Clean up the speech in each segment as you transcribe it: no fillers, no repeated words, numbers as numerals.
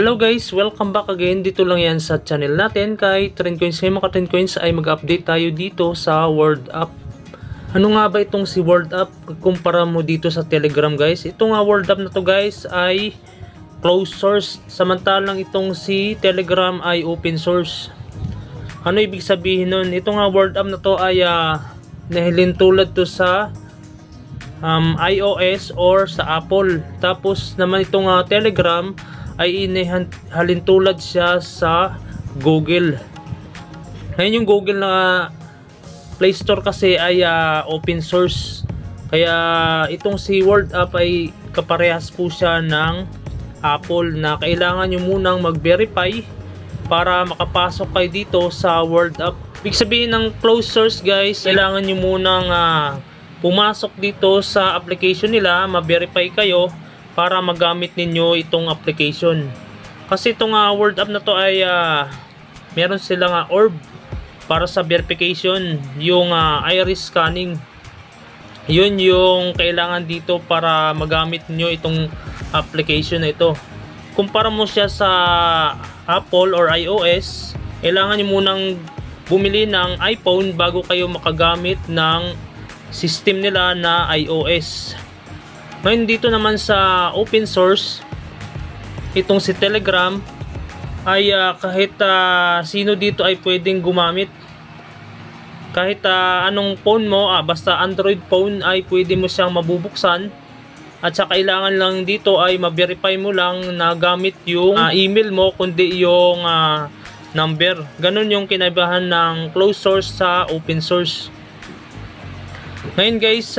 Hello guys, welcome back again. Dito lang yan sa channel natin kay Trendcoins. Ngayon mga Trendcoins ay mag-update tayo dito sa World App. Ano nga ba itong si World App kumpara mo dito sa Telegram guys? Ito nga World App na to guys ay closed source, samantalang itong si Telegram ay open source. Ano ibig sabihin nun? Ito nga World App na to ay nahilintulad to sa iOS or sa Apple. Tapos naman itong Telegram ay inihalintulad siya sa Google. Ngayon yung Google na Play Store kasi ay open source. Kaya itong si World App ay kaparehas po siya ng Apple na kailangan nyo munang mag-verify para makapasok kayo dito sa World App. Ibig sabihin ng closed source guys, kailangan nyo munang pumasok dito sa application nila, ma-verify kayo para magamit ninyo itong application. Kasi itong World App na to ay meron silang orb para sa verification, yung iris scanning. Yun yung kailangan dito para magamit niyo itong application na ito. Kumpara mo siya sa Apple or iOS, kailangan niyo munang bumili ng iPhone bago kayo makagamit ng system nila na iOS. Ngayon dito naman sa open source, itong si Telegram ay kahit sino dito ay pwedeng gumamit. Kahit anong phone mo, basta Android phone ay pwede mo siyang mabubuksan. At sa kailangan lang dito ay ma-verify mo lang na gamit yung email mo kundi yung number. Ganun yung kinaibahan ng closed source sa open source. Ngayon guys,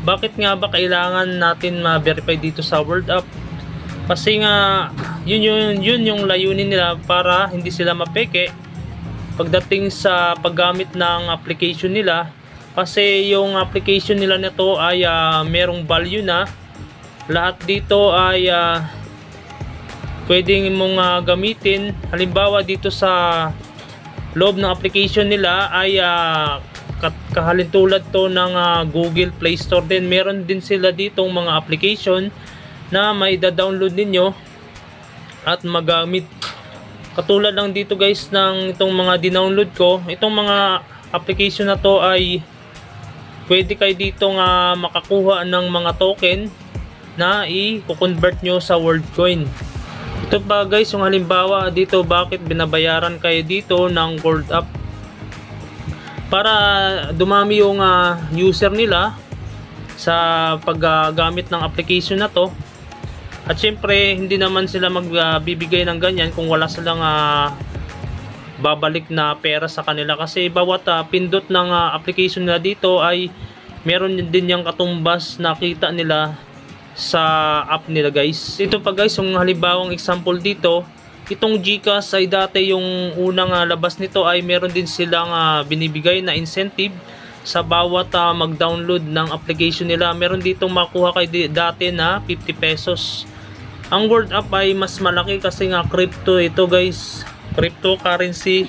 bakit nga ba kailangan natin ma-verify dito sa World App? Kasi nga yun yung layunin nila para hindi sila mapeke pagdating sa paggamit ng application nila. Kasi yung application nila nito ay merong value na. Lahat dito ay pwedeng mong gamitin. Halimbawa dito sa loob ng application nila ay kahalintulad to ng Google Play Store din. Meron din sila ditong mga application na may da-download ninyo at magamit. Katulad lang dito guys ng itong mga dinownload ko. Itong mga application na to ay pwede kayo dito makakuha ng mga token na i-convert nyo sa WorldCoin. Ito pa guys yung halimbawa dito bakit binabayaran kayo dito ng World App. Para dumami yung user nila sa paggamit ng application na to. At syempre hindi naman sila magbibigay ng ganyan kung wala silang babalik na pera sa kanila. Kasi bawat pindot ng application nila dito ay meron din yung katumbas na kita nila sa app nila guys. Ito pa guys yung halimbawang example dito. Itong GCash ay dati yung unang labas nito ay meron din silang binibigay na incentive sa bawat mag-download ng application nila. Meron ditong makuha kay dati na 50 pesos. Ang World App ay mas malaki kasi nga crypto ito guys. Cryptocurrency.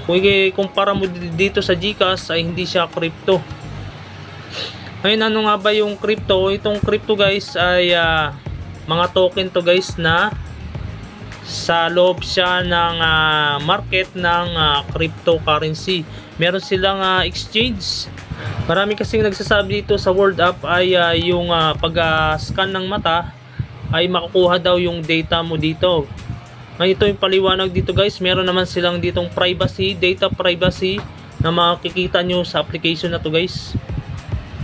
Kung kumpara mo dito sa GCash ay hindi siya crypto. Ngayon ano nga ba yung crypto? Itong crypto guys ay mga token to guys na sa loob siya ng market ng cryptocurrency. Meron silang exchange. Marami kasing nagsasabi dito sa World App ay yung pag-scan ng mata ay makukuha daw yung data mo dito. Ngayon ito yung paliwanag dito guys. Meron naman silang ditong privacy, data privacy na makikita nyo sa application na to guys.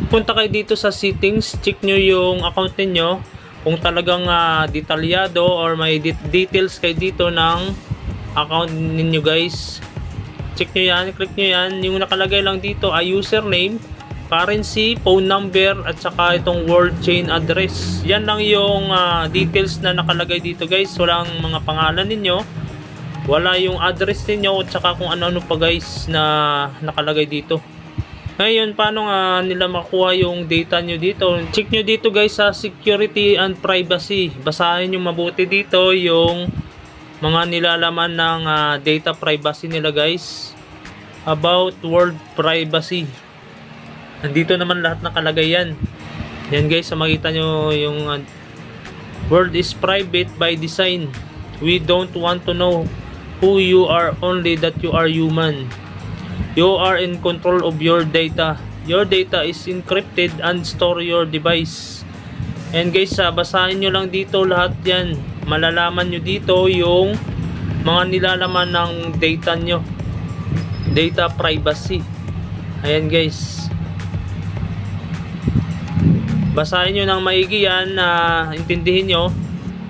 Punta kayo dito sa settings, check nyo yung account niyo kung talagang detalyado or may details kayo dito ng account ninyo guys. Check nyo yan, click nyo yan. Yung nakalagay lang dito ay username, currency, phone number at saka itong world chain address. Yan lang yung details na nakalagay dito guys. Walang mga pangalan ninyo, wala yung address ninyo at saka kung ano-ano pa guys na nakalagay dito. Ngayon, paano nila makuha yung data nyo dito? Check nyo dito guys sa security and privacy. Basahin nyo mabuti dito yung mga nilalaman ng data privacy nila guys. About world privacy. Nandito naman lahat nakalagay yan. Yan guys, so makita nyo yung World is private by design. We don't want to know who you are, only that you are human. You are in control of your data. Your data is encrypted and store your device. And guys, basahin nyo lang dito lahat yan. Malalaman nyo dito yung mga nilalaman ng data nyo. Data privacy. Ayan guys. Basahin nyo ng maigi yan na intindihin nyo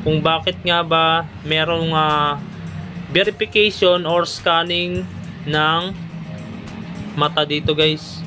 kung bakit nga ba merong verification or scanning ng mata dito guys.